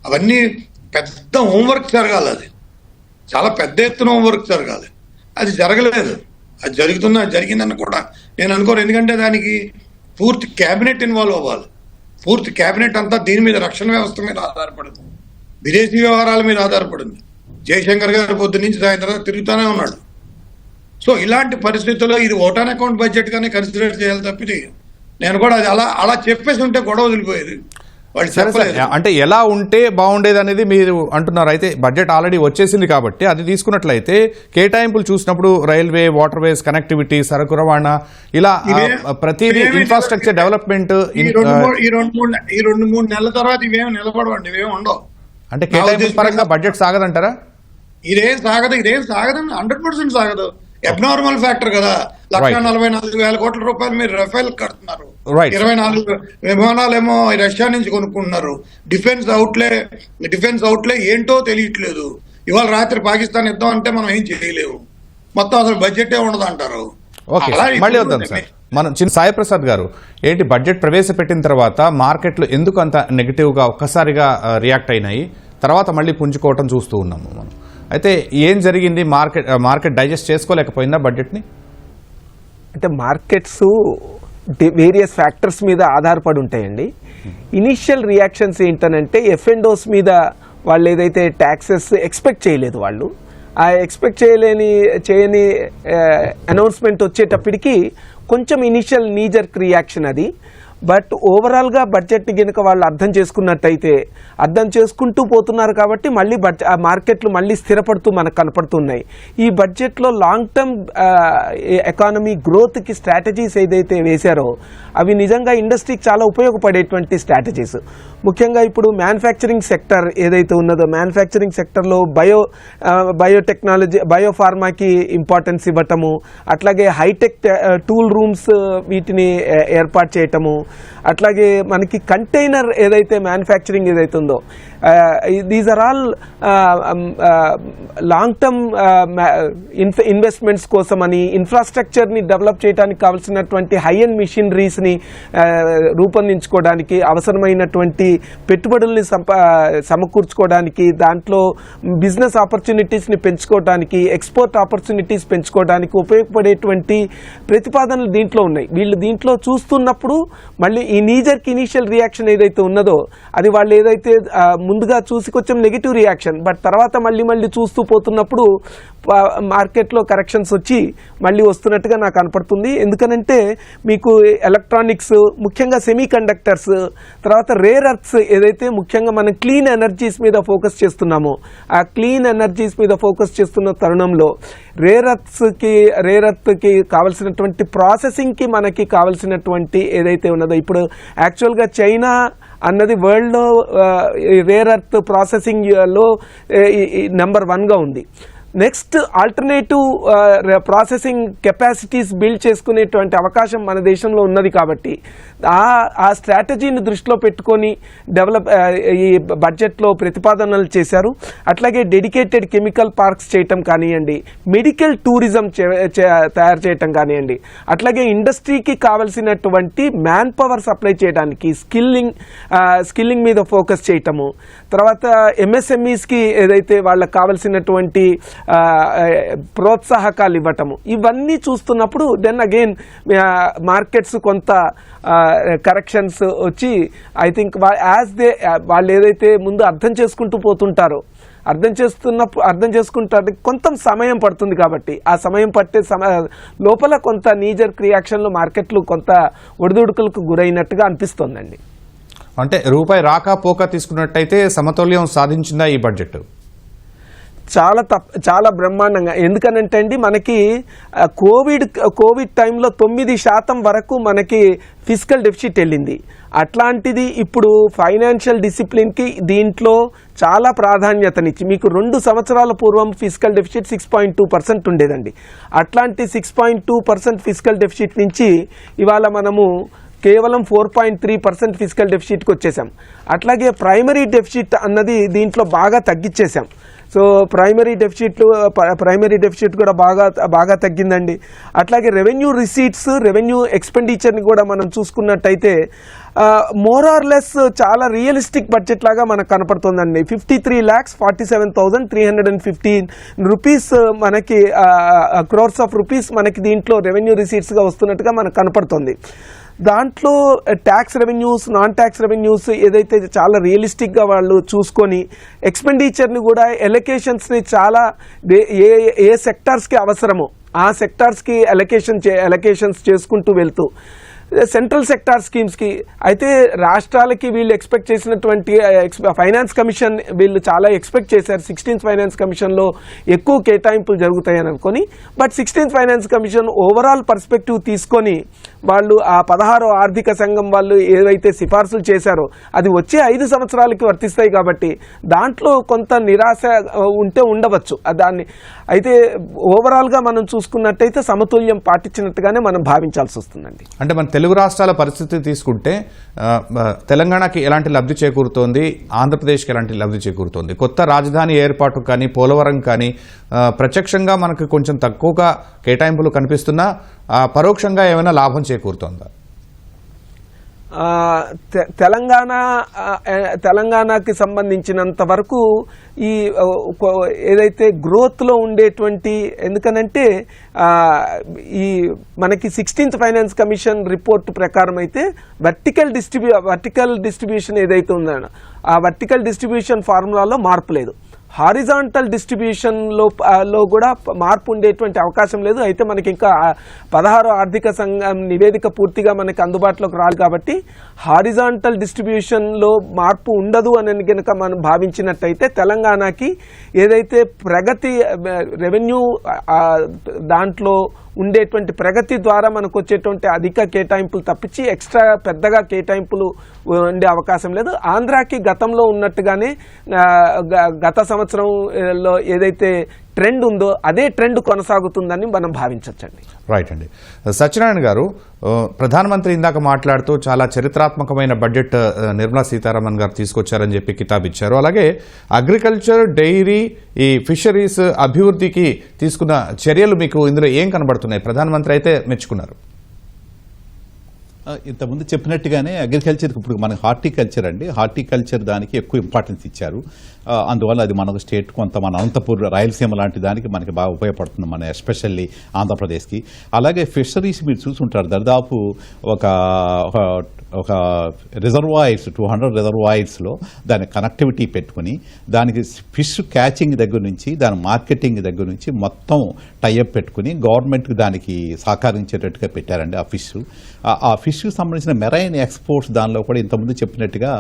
D: అవన్నీ పెద్ద హోంవర్క్ జరగాలి, అది చాలా పెద్ద ఎత్తున హోంవర్క్ జరగాలి. అది జరగలేదు. అది జరిగిందని కూడా నేను అనుకోను. ఎందుకంటే దానికి పూర్తి క్యాబినెట్ ఇన్వాల్వ్ అవ్వాలి. పూర్తి క్యాబినెట్ అంతా దీని మీద, రక్షణ వ్యవస్థ మీద ఆధారపడింది, విదేశీ వ్యవహారాల మీద ఆధారపడింది. జయశంకర్ గారు పొద్దు నుంచి సాయంత్రం తిరుగుతూనే ఉన్నాడు. సో ఇలాంటి పరిస్థితుల్లో ఇది ఓటాన్ అకౌంట్ బడ్జెట్ గానే కన్సిడర్ చేయాలి తప్పితే, నేను కూడా అది అలా చెప్పేసి ఉంటే గొడవ వదిలిపోయేది.
A: అంటే ఎలా ఉంటే బాగుండేది అనేది మీరు అంటున్నారు. అయితే బడ్జెట్ ఆల్రెడీ వచ్చేసింది కాబట్టి అది తీసుకున్నట్లయితే కేటాయింపులు చూసినప్పుడు రైల్వే, వాటర్ వేస్, కనెక్టివిటీ, సరుకు రవాణా, ఇలా ప్రతిదీ ఇన్ఫ్రాస్ట్రక్చర్ డెవలప్మెంట్
D: ఈ 2-3 నెలల తర్వాత ఇవేమి నిలబడవండి, ఇవేమి ఉండవు.
A: అంటే కేటాయింపుల పరంగా బడ్జెట్ సాగదంటారా?
D: ఇదేం సాగదు 100% సాగదు. అబ్నార్మల్ ఫ్యాక్టర్ కదా. 1,44,000 కోట్ల రూపాయలు మీరు రఫేల్ కడుతున్నారు, 24 విమానాలేమో రష్యా నుంచి కొనుక్కుంటున్నారు. డిఫెన్స్ అవుట్లే ఏంటో తెలియట్లేదు. ఇవాళ రాత్రి పాకిస్తాన్ యుద్ధం అంటే మనం ఏం చేయలేము. మొత్తం అసలు బడ్జెటే ఉండదు అంటారు.
A: మళ్ళీ వద్దాం సార్. మనం సాయి ప్రసాద్ గారు, ఏంటి బడ్జెట్ ప్రవేశపెట్టిన తర్వాత మార్కెట్లు ఎందుకు అంత నెగిటివ్ గా ఒక్కసారిగా రియాక్ట్ అయినాయి, తర్వాత మళ్ళీ పుంజుకోవటం చూస్తూ ఉన్నాము మనం. అయితే ఏం జరిగింది? మార్కెట్ డైజెస్ట్ చేసుకోలేకపోయిందా బడ్జెట్ని?
B: అంటే మార్కెట్స్ వేరియస్ ఫ్యాక్టర్స్ మీద ఆధారపడి ఉంటాయండి. ఇనీషియల్ రియాక్షన్స్ ఏంటనంటే F&Os మీద వాళ్ళు ఏదైతే ట్యాక్సెస్ ఎక్స్పెక్ట్ చేయలేదు, వాళ్ళు ఆ ఎక్స్పెక్ట్ చేయని అనౌన్స్మెంట్ వచ్చేటప్పటికి కొంచెం ఇనీషియల్ నీజర్క్ రియాక్షన్ అది. బట్ ఓవరాల్గా బడ్జెట్ని కనుక వాళ్ళు అర్థం చేసుకున్నట్టయితే, అర్థం చేసుకుంటూ పోతున్నారు కాబట్టి మళ్ళీ ఆ మార్కెట్లు మళ్ళీ స్థిరపడుతూ మనకు కనపడుతున్నాయి. ఈ బడ్జెట్లో లాంగ్ టర్మ్ ఎకానమీ గ్రోత్కి స్ట్రాటజీస్ ఏదైతే వేశారో అవి నిజంగా ఇండస్ట్రీకి చాలా ఉపయోగపడేటువంటి స్ట్రాటజీస్. ముఖ్యంగా ఇప్పుడు మ్యానుఫ్యాక్చరింగ్ సెక్టర్ ఏదైతే ఉన్నదో, మ్యానుఫ్యాక్చరింగ్ సెక్టర్లో బయోటెక్నాలజీ, బయోఫార్మాకి ఇంపార్టెన్స్ ఇవ్వటము, అట్లాగే హైటెక్ టూల్ రూమ్స్ వీటిని ఏర్పాటు చేయటము, అట్లాగే మనకి కంటైనర్ ఏదైతే మ్యానుఫ్యాక్చరింగ్ ఏదైతే ఉందో, these are all long term investments కోసమని, ఇన్ఫ్రాస్ట్రక్చర్ని డెవలప్ చేయడానికి కావాల్సినటువంటి హై అండ్ మిషనరీస్ని రూపొందించుకోవడానికి, అవసరమైనటువంటి పెట్టుబడుల్ని సమకూర్చుకోవడానికి, దాంట్లో బిజినెస్ ఆపర్చునిటీస్ని పెంచుకోవడానికి, ఎక్స్పోర్ట్ ఆపర్చునిటీస్ పెంచుకోవడానికి ఉపయోగపడేటువంటి ప్రతిపాదనలు దీంట్లో ఉన్నాయి. వీళ్ళు దీంట్లో చూస్తున్నప్పుడు మళ్ళీ ఈ ఇనీషియల్ రియాక్షన్ ఏదైతే ఉన్నదో అది వాళ్ళు ఏదైతే ముందుగా చూసి కొంచెం నెగిటివ్ రియాక్షన్, బట్ తర్వాత మళ్ళీ చూస్తూ పోతున్నప్పుడు మార్కెట్లో కరెక్షన్స్ వచ్చి మళ్ళీ వస్తున్నట్టుగా నాకు కనపడుతుంది. ఎందుకనంటే మీకు ఎలక్ట్రానిక్స్, ముఖ్యంగా సెమీ కండక్టర్స్, తర్వాత రేర్ ఎర్త్స్ ఏదైతే ముఖ్యంగా మనం క్లీన్ ఎనర్జీస్ మీద ఫోకస్ చేస్తున్నామో, ఆ క్లీన్ ఎనర్జీస్ మీద ఫోకస్ చేస్తున్న తరుణంలో రేర్ ఎర్త్కి కావాల్సినటువంటి ప్రాసెసింగ్కి మనకి కావాల్సినటువంటి ఏదైతే ఉన్నదో, ఇప్పుడు యాక్చువల్గా చైనా అన్నది వరల్డ్లో రేర్ ఎర్త్ ప్రాసెసింగ్లో నెంబర్ 1గా ఉంది. Next alternative processing capacities build చేసుకునేటువంటి అవకాశం మన దేశంలో ఉన్నది కాబట్టి ఆ స్ట్రాటజీని దృష్టిలో పెట్టుకొని ఈ బడ్జెట్లో ప్రతిపాదనలు చేశారు. అట్లాగే డెడికేటెడ్ కెమికల్ పార్క్స్ చేయటం కానివ్వండి, మెడికల్ టూరిజం తయారు చేయటం కానివ్వండి, అట్లాగే ఇండస్ట్రీకి కావలసినటువంటి మ్యాన్ పవర్ సప్లై చేయడానికి స్కిల్లింగ్ మీద ఫోకస్ చేయటము, తర్వాత ఎంఎస్ఎంఈస్కి ఏదైతే వాళ్ళకి కావలసినటువంటి ప్రోత్సాహకాలు ఇవ్వటము, ఇవన్నీ చూస్తున్నప్పుడు దెన్ అగైన్ మార్కెట్స్ కొంత కరెక్షన్స్ వచ్చి ఐ థింక్ వాళ్ళు ఏదైతే ముందు అర్థం చేసుకుంటూ పోతుంటారో అర్థం చేసుకుంటారు కొంత సమయం పడుతుంది. కాబట్టి ఆ సమయం పట్టే లోపల కొంత నీజర్ రియాక్షన్లో మార్కెట్లు కొంత ఒడిదుడుకులకు గురైనట్టుగా అనిపిస్తోందండి.
A: అంటే రూపాయి రాకపోక తీసుకున్నట్టయితే సమతుల్యం సాధించిందా ఈ బడ్జెట్?
B: చాలా బ్రహ్మాండంగా. ఎందుకనంటే అండి మనకి కోవిడ్ టైంలో 9% వరకు మనకి ఫిజికల్ డెఫిసిట్ వెళ్ళింది. అట్లాంటిది ఇప్పుడు ఫైనాన్షియల్ డిసిప్లిన్కి దీంట్లో చాలా ప్రాధాన్యతనిచ్చి మీకు 2 సంవత్సరాల పూర్వం ఫిజికల్ డెఫిసిట్ 6.2% ఉండేదండి. అట్లాంటి 6.2% ఫిజికల్ డెఫిసిట్ నుంచి ఇవాళ మనము కేవలం 4.3% ఫిజికల్ డెఫిసిట్కి వచ్చేసాం. అట్లాగే ప్రైమరీ డెఫిసిట్ అన్నది దీంట్లో బాగా తగ్గించేసాం. సో ప్రైమరీ డెఫిసిట్ కూడా బాగా తగ్గిందండి. అట్లాగే రెవెన్యూ రిసీట్స్, రెవెన్యూ ఎక్స్పెండిచర్ని కూడా మనం చూసుకున్నట్టయితే మోర్ ఆర్ లెస్ చాలా రియలిస్టిక్ బడ్జెట్ లాగా మనకు కనపడుతుందండి. 53,47,315 రూపీస్ మనకి క్రోర్స్ ఆఫ్ రూపీస్ మనకి దీంట్లో రెవెన్యూ రిసీట్స్గా వస్తున్నట్టుగా మనకు కనపడుతుంది. దాంట్లో tax revenues, non tax revenues ఏదైతే చాలా రియలిస్టిక్గా వాళ్ళు చూసుకొని ఎక్స్పెండిచర్ని కూడా ఎలొకేషన్స్ని చాలా ఏ సెక్టార్స్కి అవసరమో ఆ సెక్టార్స్కి ఎలొకేషన్స్ చేసుకుంటూ వెళ్తూ సెంట్రల్ సెక్టార్ స్కీమ్స్కి అయితే రాష్ట్రాలకి వీళ్ళు ఎక్స్పెక్ట్ చేసినటువంటి ఫైనాన్స్ కమిషన్ వీళ్ళు చాలా ఎక్స్పెక్ట్ చేశారు. 16th ఫైనాన్స్ కమిషన్లో ఎక్కువ కేటాయింపులు జరుగుతాయని అనుకొని, but 16th finance commission overall perspective తీసుకొని వాళ్ళు ఆ 16వ ఆర్థిక సంఘం వాళ్ళు ఏవైతే సిఫార్సులు చేశారో అది వచ్చే 5 సంవత్సరాలకి వర్తిస్తాయి. కాబట్టి దాంట్లో కొంత నిరాశ ఉండవచ్చు దాన్ని. అయితే ఓవరాల్గా మనం చూసుకున్నట్టయితే సమతుల్యం పాటించినట్టుగానే మనం భావించాల్సి వస్తుందండి.
A: అంటే మన తెలుగు రాష్ట్రాల పరిస్థితి తీసుకుంటే తెలంగాణకి ఎలాంటి లబ్ధి చేకూరుతోంది, ఆంధ్రప్రదేశ్కి ఎలాంటి లబ్ధి చేకూరుతోంది? కొత్త రాజధాని ఏర్పాటు కానీ, పోలవరం కానీ ప్రత్యక్షంగా మనకు కొంచెం తక్కువగా కేటాయింపులు కనిపిస్తున్నా పరోక్షంగా ఏమైనా లాభం చేకూరుతోందా?
B: తెలంగాణకి సంబంధించినంత వరకు ఈ ఏదైతే గ్రోత్లో ఉండేటువంటి, ఎందుకనంటే ఈ మనకి 16th ఫైనాన్స్ కమిషన్ రిపోర్ట్ ప్రకారం అయితే వర్టికల్ డిస్ట్రిబ్యూషన్ ఏదైతే ఉందో ఆ వర్టికల్ డిస్ట్రిబ్యూషన్ ఫార్ములాలో మార్పు లేదు. హారిజాంటల్ డిస్ట్రిబ్యూషన్లో కూడా మార్పు ఉండేటువంటి అవకాశం లేదు. అయితే మనకి ఇంకా 16వ ఆర్థిక సంఘం నివేదిక పూర్తిగా మనకి అందుబాటులోకి రాదు కాబట్టి హారిజాంటల్ డిస్ట్రిబ్యూషన్లో మార్పు ఉండదు అని కనుక మనం భావించినట్టయితే తెలంగాణకి ఏదైతే ప్రగతి రెవెన్యూ దాంట్లో ఉండేటువంటి ప్రగతి ద్వారా మనకు వచ్చేటువంటి అధిక కేటాయింపులు తప్పించి ఎక్స్ట్రా పెద్దగా కేటాయింపులు ఉండే అవకాశం లేదు. ఆంధ్రాకి గతంలో ఉన్నట్టుగానే గత సంవత్సరంలో ఏదైతే ట్రెండ్ ఉందో అదే ట్రెండ్ కొనసాగుతుందని మనం భావించవచ్చండి.
A: రైట్ అండి. సత్యనారాయణ గారు, ప్రధానమంత్రి ఇందాక మాట్లాడుతూ చాలా చరిత్రాత్మకమైన బడ్జెట్ నిర్మలా సీతారామన్ గారు తీసుకొచ్చారని చెప్పి కితాబ్ ఇచ్చారు. అలాగే అగ్రికల్చర్, డైరీ, ఈ ఫిషరీస్ అభివృద్ధికి తీసుకున్న చర్యలు మీకు ఇందులో ఏం కనబడుతున్నాయి? ప్రధానమంత్రి అయితే మెచ్చుకున్నారు.
C: ఇంతకుముందు చెప్పినట్టుగానే అగ్రికల్చర్కి ఇప్పుడు మనకి హార్టికల్చర్ అండి, హార్టికల్చర్ దానికి ఎక్కువ ఇంపార్టెన్స్ ఇచ్చారు. అందువల్ల అది మనకు స్టేట్ కొంత మన అనంతపూర్, రాయలసీమ లాంటి దానికి మనకి బాగా ఉపయోగపడుతుంది, మన ఎస్పెషల్లీ ఆంధ్రప్రదేశ్కి. అలాగే ఫిషరీస్ మీరు చూసుంటారు, దాదాపు ఒక రిజర్వాయర్స్ 200 రిజర్వాయర్స్లో దాని కనెక్టివిటీ పెట్టుకుని దానికి ఫిష్ క్యాచింగ్ దగ్గర నుంచి దాని మార్కెటింగ్ దగ్గర నుంచి మొత్తం టైఅప్ పెట్టుకుని గవర్నమెంట్కి దానికి సహకరించేటట్టుగా పెట్టారండి. ఆ ఫిష్కి సంబంధించిన మెరైన్ ఎక్స్పోర్ట్స్ దానిలో కూడా ఇంతకుముందు చెప్పినట్టుగా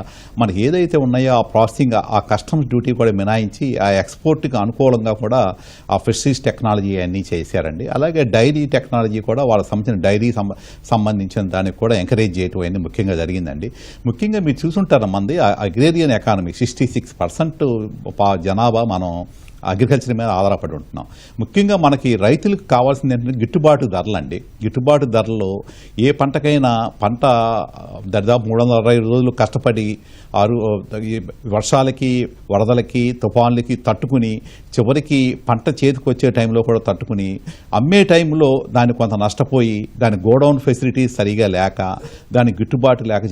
C: మనకి ఏదైతే ఉన్నాయో ఆ ప్రాసెసింగ్, ఆ కస్టమ్స్ డ్యూటీ కూడా మినాయించి ఆ ఎక్స్పోర్ట్కి అనుకూలంగా కూడా ఆ ఫిషరీస్ టెక్నాలజీ అన్నీ చేశారండి. అలాగే డైరీ టెక్నాలజీ కూడా వాళ్ళకి సంబంధించిన డైరీ సంబంధించిన దానికి కూడా ఎంకరేజ్ చేయటం అనేది ముఖ్యంగా జరిగిందండి. ముఖ్యంగా మీరు చూసుంటారు, మంది అగ్రేరియన్ ఎకానమీ 66% జనాభా మనం అగ్రికల్చర్ మీద ఆధారపడి ఉంటున్నాం. ముఖ్యంగా మనకి రైతులకు కావాల్సింది ఏంటంటే గిట్టుబాటు ధరలండి. గిట్టుబాటు ధరల్లో ఏ పంటకైనా పంట దాదాపు 360 రోజులు కష్టపడి ఈ వర్షాలకి, వరదలకి, తుఫాన్లకి తట్టుకుని చివరికి పంట చేతికి వచ్చే టైంలో కూడా తట్టుకుని అమ్మే టైంలో దాన్ని కొంత నష్టపోయి దాని గోడౌన్ ఫెసిలిటీస్ సరిగా లేక దానికి గిట్టుబాటు లేక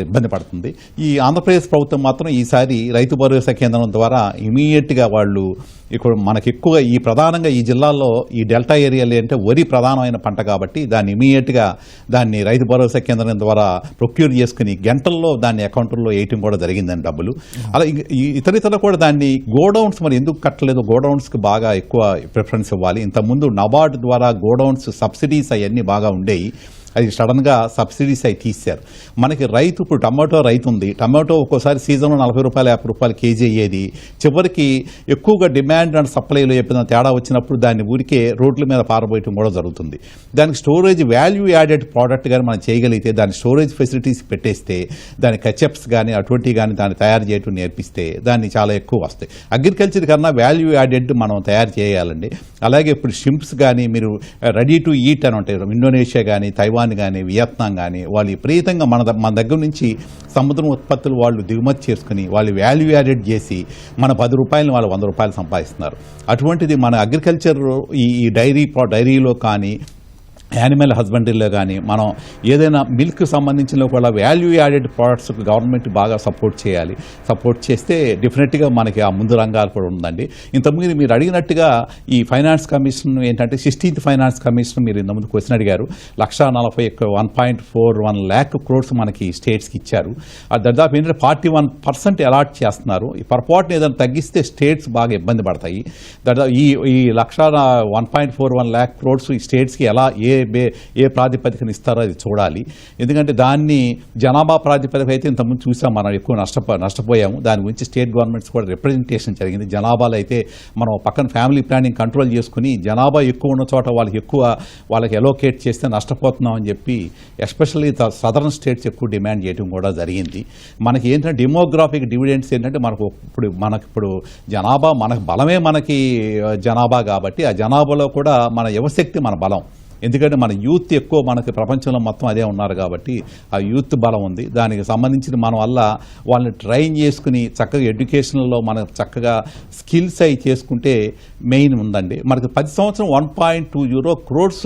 C: ఇబ్బంది పడుతుంది. ఈ ఆంధ్రప్రదేశ్ ప్రభుత్వం మాత్రం ఈసారి రైతు భరోసా కేంద్రం ద్వారా ఇమీడియట్గా వాళ్ళు ఇక్కడ మనకి ఎక్కువగా ప్రధానంగా ఈ జిల్లాల్లో ఈ డెల్టా ఏరియాలో అంటే వరి ప్రధానమైన పంట కాబట్టి దాన్ని ఇమీడియట్గా దాన్ని రైతు భరోసా కేంద్రం ద్వారా ప్రొక్యూర్ చేసుకుని గంటల్లో దాన్ని అకౌంట్లో వేయటం కూడా జరిగిందండి డబ్బులు. అలా ఇతరితర కూడా దాన్ని గోడౌన్స్ మరి ఎందుకు కట్టలేదు, గోడౌన్స్కి బాగా ఎక్కువ ప్రిఫరెన్స్ ఇవ్వాలి. ఇంతకుముందు నబార్డ్ ద్వారా గోడౌన్స్ సబ్సిడీస్ అవన్నీ బాగా ఉండేవి, అది సడన్గా సబ్సిడీస్ అవి తీశారు. మనకి రైతు ఇప్పుడు టమాటో రైతు ఉంది, టమాటో ఒక్కోసారి సీజన్లో 40 రూపాయలు 50 రూపాయలు కేజీ అయ్యేది, చివరికి ఎక్కువగా డిమాండ్ అండ్ సప్లైలో ఎప్పుడైనా తేడా వచ్చినప్పుడు దాన్ని ఊరికే రోడ్ల మీద పారబోయటం కూడా జరుగుతుంది. దానికి స్టోరేజ్ వాల్యూ యాడెడ్ ప్రోడక్ట్ కానీ మనం చేయగలిగితే దాని స్టోరేజ్ ఫెసిలిటీస్ పెట్టేస్తే దాని కచెప్స్ కానీ అటువంటివి కానీ దాన్ని తయారు చేయటం నేర్పిస్తే దాన్ని చాలా ఎక్కువ వస్తాయి. అగ్రికల్చర్ కన్నా వాల్యూ యాడెడ్ మనం తయారు చేయాలండి. అలాగే ఇప్పుడు షింప్స్ కానీ మీరు రెడీ టు ఈట్ అని ఉంటాయి, ఇండోనేషియా కానీ తైవాన్ కానీ వియత్నాం కానీ వాళ్ళు విపరీతంగా మన దగ్గర నుంచి సముద్రం ఉత్పత్తులు వాళ్ళు దిగుమతి చేసుకుని వాళ్ళు వాల్యూ యాడెడ్ చేసి మన 10 రూపాయలు వాళ్ళు 100 రూపాయలు సంపాదిస్తున్నారు. అటువంటిది మన అగ్రికల్చర్ ఈ డైరీలో కానీ యానిమల్ హస్బెండరీలో కానీ మనం ఏదైనా మిల్క్ సంబంధించిన కూడా వాల్యూ యాడెడ్ ప్రోడక్ట్స్ గవర్నమెంట్ బాగా సపోర్ట్ చేయాలి. సపోర్ట్ చేస్తే డెఫినెట్గా మనకి ఆ ముందు రంగాలు కూడా ఉందండి. ఇంతకుముందు మీరు అడిగినట్టుగా ఈ ఫైనాన్స్ కమిషన్ ఏంటంటే 16th ఫైనాన్స్ కమిషన్ మీరు ఇంతకుముందు క్వశ్చన్ అడిగారు. 1,40,1.41 lakh crores మనకి స్టేట్స్కి ఇచ్చారు. అది దాదాపు ఏంటంటే 41% అలాట్ చేస్తున్నారు. ఈ పొరపాటును ఏదైనా తగ్గిస్తే స్టేట్స్ బాగా ఇబ్బంది పడతాయి. దాదాపు ఈ 1,41 lakh crores ఈ స్టేట్స్కి ఎలా ఏ ప్రాతిపదికన ఇస్తారో అది చూడాలి. ఎందుకంటే దాన్ని జనాభా ప్రాతిపదిక అయితే ఇంతకుముందు చూసాం, మనం ఎక్కువ నష్టపోయాము. దాని గురించి స్టేట్ గవర్నమెంట్స్ కూడా రిప్రజెంటేషన్ జరిగింది. జనాభాలో అయితే మనం పక్కన ఫ్యామిలీ ప్లానింగ్ కంట్రోల్ చేసుకుని జనాభా ఎక్కువ ఉన్న చోట వాళ్ళకి ఎలోకేట్ చేస్తే నష్టపోతున్నాం అని చెప్పి ఎస్పెషల్లీ సదరన్ స్టేట్స్ ఎక్కువ డిమాండ్ చేయడం కూడా జరిగింది. మనకి ఏంటంటే డెమోగ్రాఫిక్ డివిడెండ్స్ ఏంటంటే మనకిప్పుడు జనాభా మనకు బలమే మనకి జనాభా కాబట్టి ఆ జనాభాలో కూడా మన యువశక్తి మన బలం. ఎందుకంటే మన యూత్ ఎక్కువ మనకి ప్రపంచంలో మొత్తం అదే ఉన్నారు కాబట్టి ఆ యూత్ బలం ఉంది. దానికి సంబంధించిన మన వల్ల వాళ్ళని ట్రైన్ చేసుకుని చక్కగా ఎడ్యుకేషన్లో మనం చక్కగా స్కిల్స్ అవి చేసుకుంటే మెయిన్ ఉందండి. మనకి 10 సంవత్సరం 1.20 crores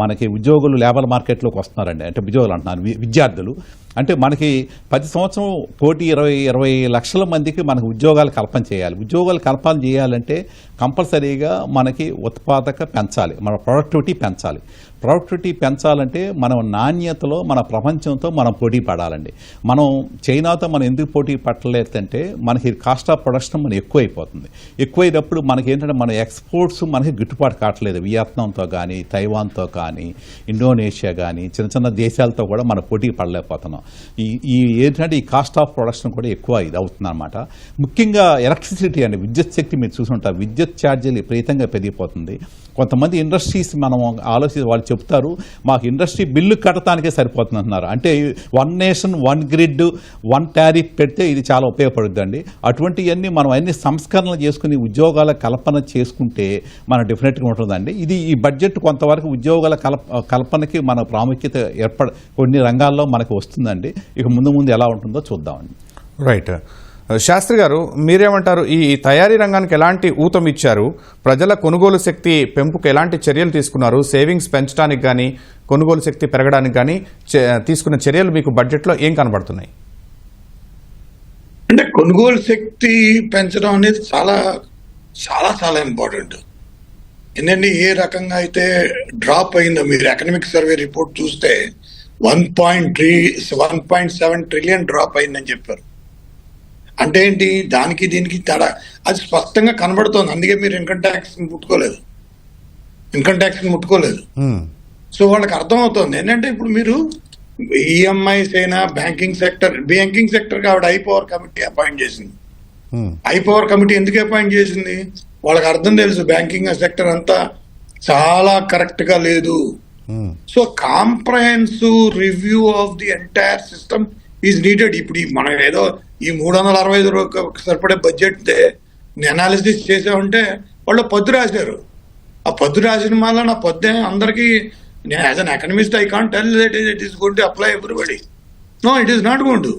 C: మనకి ఉద్యోగులు లేబర్ మార్కెట్లోకి వస్తున్నారండి. అంటే ఉద్యోగులు అంటున్నారు విద్యార్థులు. అంటే మనకి 10 సంవత్సరం 1,20 లక్షల మందికి మనకు ఉద్యోగాలు కల్పన చేయాలి. ఉద్యోగాలు కల్పన చేయాలంటే కంపల్సరీగా మనకి ఉత్పాదక పెంచాలి, మన ప్రొడక్టివిటీ పెంచాలి. ప్రొడక్టివిటీ పెంచాలంటే మనం నాణ్యతలో మన ప్రపంచంతో మనం పోటీ పడాలండి. మనం చైనాతో మనం ఎందుకు పోటీ పడలేదంటే మనకి కాస్ట్ ఆఫ్ ప్రొడక్షన్ మనం ఎక్కువైపోతుంది. ఎక్కువైనప్పుడు మనకి ఏంటంటే మన ఎక్స్పోర్ట్స్ మనకి గిట్టుబాటు కావట్లేదు. వియత్నాంతో కానీ తైవాన్తో కానీ ఇండోనేషియా కానీ చిన్న దేశాలతో కూడా మనం పోటీ పడలేకపోతున్నాం. ఈ ఏంటంటే ఈ కాస్ట్ ఆఫ్ ప్రొడక్షన్ కూడా ఎక్కువ ఇది అవుతుంది అనమాట. ముఖ్యంగా ఎలక్ట్రిసిటీ అండి, విద్యుత్ శక్తి మీరు చూసుంటారు, విద్యుత్ ఛార్జీలు విపరీతంగా పెరిగిపోతుంది. కొంతమంది ఇండస్ట్రీస్ మనం ఆలోచించి వాళ్ళు చెప్తారు మాకు ఇండస్ట్రీ బిల్లు కట్టడానికే సరిపోతుంది అంటున్నారు. అంటే 1 నేషన్ 1 గ్రిడ్ 1 టారిఫ్ పెడితే ఇది చాలా ఉపయోగపడుతుందండి. అటువంటివన్నీ మనం అన్ని సంస్కరణలు చేసుకుని ఉద్యోగాల కల్పన చేసుకుంటే మన డెఫినెట్గా ఉంటుందండి. ఈ బడ్జెట్ కొంతవరకు ఉద్యోగాల కల్పనకి మన ప్రాముఖ్యత కొన్ని రంగాల్లో మనకు వస్తుందండి. ఇక ముందు ఎలా ఉంటుందో చూద్దామండి.
A: రైట్. శాస్త్రి గారు, మీరేమంటారు? ఈ తయారీ రంగానికి ఎలాంటి ఊతం ఇచ్చారు? ప్రజల కొనుగోలు శక్తి పెంపుకు ఎలాంటి చర్యలు తీసుకున్నారు? సేవింగ్స్ పెంచడానికి కానీ కొనుగోలు శక్తి పెరగడానికి కానీ తీసుకున్న చర్యలు మీకు బడ్జెట్లో ఏం కనబడుతున్నాయి?
D: అంటే కొనుగోలు శక్తి పెంచడం అనేది చాలా చాలా చాలా ఇంపార్టెంట్. ఎందుకంటే ఏ రకంగా అయితే డ్రాప్ అయిందో మీరు ఎకనామిక్ సర్వే రిపోర్ట్ చూస్తే 1.7 ట్రిలియన్ డ్రాప్ అయిందని చెప్పారు. అంటే ఏంటి, దానికి దీనికి తేడా అది స్పష్టంగా కనబడుతోంది. అందుకే మీరు ఇన్కమ్ ట్యాక్స్ ముట్టుకోలేదు. సో వాళ్ళకి అర్థమవుతోంది ఏంటంటే ఇప్పుడు మీరు ఈఎంఐస్ అయినా బ్యాంకింగ్ సెక్టర్ ఆవిడ ఐపవర్ కమిటీ అపాయింట్ చేసింది. ఐపవర్ కమిటీ ఎందుకు అపాయింట్ చేసింది? వాళ్ళకి అర్థం తెలుసు బ్యాంకింగ్ సెక్టర్ అంతా చాలా కరెక్ట్ గా లేదు. So comprehensive review of the entire system is needed. ఇప్పుడు మనం ఏదో ఈ 365 సరిపడే బడ్జెట్ అనాలిసిస్ చేసామంటే వాళ్ళు పద్దు రాశారు. ఆ పద్దు రాసిన వల్ల నా పద్దే అందరికీ నేను as an economist I can't tell that it is going to apply everybody. No, it is not going to.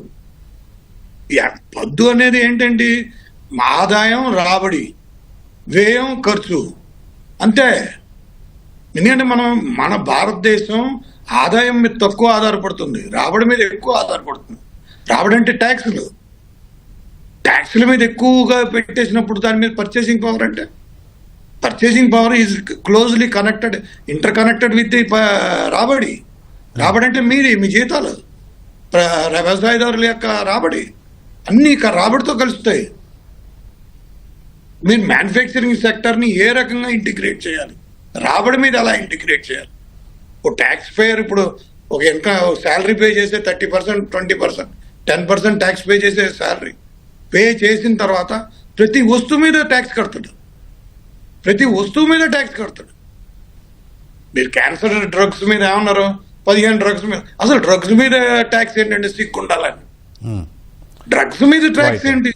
D: పద్దు అనేది ఏంటండి, ఆదాయం రాబడి, వ్యయం ఖర్చు, అంతే. ఎందుకంటే మన భారతదేశం ఆదాయం మీద తక్కువ ఆధారపడుతుంది, రాబడి మీద ఎక్కువ ఆధారపడుతుంది. రాబడి అంటే ట్యాక్సుల మీద ఎక్కువగా పెట్టేసినప్పుడు దాని మీద పర్చేసింగ్ పవర్ అంటే purchasing power is closely connected, inter connected with the రాబడి. రాబడి అంటే మీ జీతాలు, వ్యవసాయదారుల యొక్క రాబడి అన్ని రాబడితో కలుస్తాయి. మీరు మ్యానుఫ్యాక్చరింగ్ సెక్టర్ని ఏ రకంగా ఇంటిగ్రేట్ చేయాలి, రాబడి మీద ఎలా ఇంటిగ్రేట్ చేయాలి. ఓ ట్యాక్స్ పేయర్ ఇప్పుడు ఒక శాలరీ పే చేసే 30%, 20%, 10% ట్యాక్స్ పే చేసే శాలరీ పే చేసిన తర్వాత ప్రతి వస్తువు మీద ట్యాక్స్ కడతాడు. మీరు క్యాన్సర్ డ్రగ్స్ మీద ఏమన్నారు, 15 డ్రగ్స్ మీద. అసలు డ్రగ్స్ మీద ట్యాక్స్ ఏంటంటే సిక్కు ఉండాలని, డ్రగ్స్ మీద ట్యాక్స్ ఏంటి?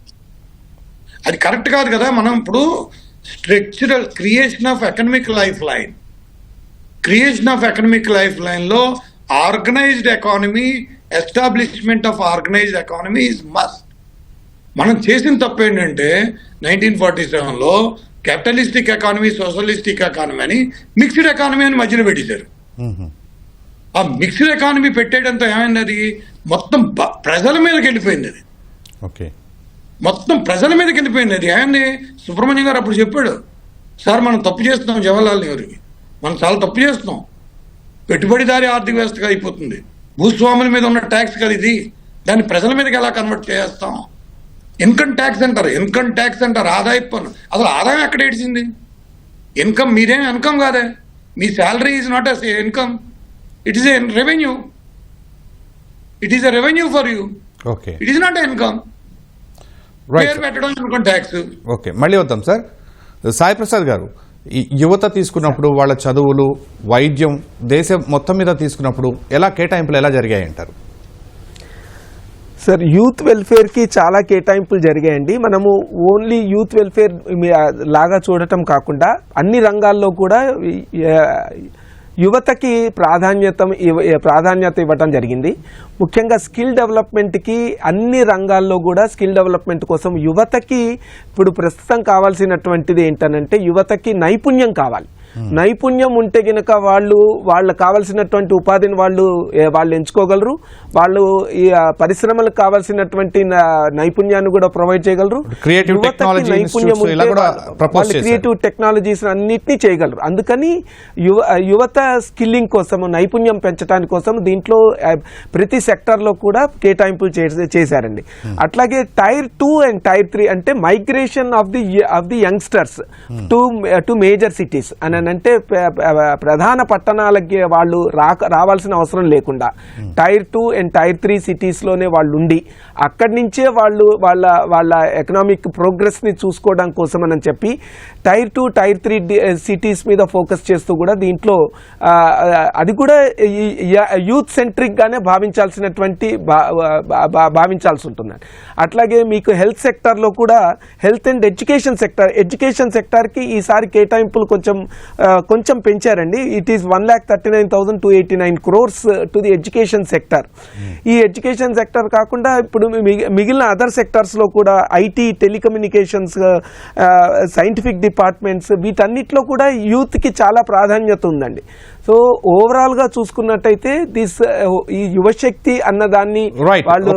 D: అది కరెక్ట్ కాదు కదా. మనం ఇప్పుడు structural creation of economic life లైన్లో organized economy, establishment of organized economy is must. మనం చేసిన తప్పు ఏంటంటే 1947లో క్యాపిటలిస్టిక్ ఎకానమీ, సోషలిస్టిక్ ఎకానమీ అని మిక్స్డ్ ఎకానమీ అని మధ్యలో పెట్టేశారు. ఆ మిక్స్డ్ ఎకానమీ పెట్టేటంతా ఏమైంది, అది మొత్తం ప్రజల మీదకి వెళ్ళిపోయింది. అది మొత్తం ప్రజల మీదకి వెళ్ళిపోయింది. అది ఏమైంది, సుబ్రహ్మణ్యం గారు అప్పుడు చెప్పాడు, సార్ మనం తప్పు చేస్తున్నాం, జవహర్లాల్ నెహ్రూకి మనం చాలా తప్పు చేస్తున్నాం, పెట్టుబడిదారీ ఆర్థిక వ్యవస్థగా అయిపోతుంది, భూస్వాముల మీద ఉన్న ట్యాక్స్ కదా ఇది, దాన్ని ప్రజల మీదకి ఎలా కన్వర్ట్ చేస్తాం. ఇన్కమ్ ట్యాక్స్ అంటారు, ఆదాయపు పన్ను. అసలు ఆదాయం ఎక్కడ ఏడిచింది? ఇన్కమ్ మీదేం ఇన్కమ్ కాదే, మీ salary is not as income, it is a revenue. It is a revenue for you, it is not a income. పేరు పెట్టడం ఇన్కమ్ ట్యాక్స్.
A: ఓకే, మళ్ళీ వద్దాం సార్. సాయి ప్రసాద్ గారు, ఈ యువత తీసుకున్నప్పుడు వాళ్ళ చదువులు, వైద్యం, దేశం మొత్తం మీద తీసుకున్నప్పుడు ఎలా కేటాయింపులు ఎలా జరిగాయి అంటారు?
B: సార్, యూత్ వెల్ఫేర్కి చాలా కేటాయింపులు జరిగాయండి. మనము ఓన్లీ యూత్ వెల్ఫేర్ లాగా చూడటం కాకుండా అన్ని రంగాల్లో కూడా యువతకి ప్రాధాన్యత ఇవ్వటం జరిగింది. ముఖ్యంగా స్కిల్ డెవలప్మెంట్కి అన్ని రంగాల్లో కూడా స్కిల్ డెవలప్మెంట్ కోసం యువతకి ఇప్పుడు ప్రస్తుతం కావాల్సినటువంటిది ఏంటనంటే యువతకి నైపుణ్యం కావాలి. నైపుణ్యం ఉంటే గనక వాళ్ళకు కావాల్సినటువంటి ఉపాధిని వాళ్ళు ఎంచుకోగలరు. వాళ్ళు ఈ పరిశ్రమలకు కావాల్సినటువంటి నైపుణ్యాన్ని కూడా ప్రొవైడ్ చేయగలరు. యువతకి నైపుణ్యం ఉంటే వాళ్ళు క్రియేటివ్ టెక్నాలజీస్ అన్నిటినీ చేయగలరు. అందుకని యువత స్కిల్లింగ్ కోసం, నైపుణ్యం పెంచడానికి కోసం దీంట్లో ప్రతి సెక్టర్లో కూడా కేటాయింపులు చేశారండి. అట్లాగే టైర్ 2 అండ్ టైర్ 3 అంటే migration of the youngsters to major cities అని అంటే ప్రధాన పట్టణాలకి వాళ్ళు రావాల్సిన అవసరం లేకుండా టైర్ 2 అండ్ టైర్ 3 సిటీస్లోనే వాళ్ళు ఉండి అక్కడి నుంచే వాళ్ళ ఎకనామిక్ ప్రోగ్రెస్ని చూసుకోవడం కోసం అని చెప్పి టైర్ 2, టైర్ 3 సిటీస్ మీద ఫోకస్ చేస్తూ కూడా దీంట్లో అది కూడా యూత్ సెంట్రిక్గానే భావించాల్సి ఉంటుంది. అట్లాగే మీకు హెల్త్ సెక్టర్లో కూడా హెల్త్ అండ్ ఎడ్యుకేషన్ సెక్టార్కి ఈసారి కేటాయింపులు కొంచెం పెంచారండి. It is 1,39,289 crores to the education sector. ఈ ఎడ్యుకేషన్ సెక్టర్ కాకుండా ఇప్పుడు మిగిలిన అదర్ సెక్టర్స్లో కూడా ఐటీ, టెలికమ్యూనికేషన్స్, సైంటిఫిక్ డిపార్ట్మెంట్స్ వీటన్నిటిలో కూడా యూత్కి చాలా ప్రాధాన్యత ఉందండి. సో ఓవరాల్గా చూసుకున్నట్టయితే ఈ యువశక్తి అన్నదాన్ని వాళ్ళు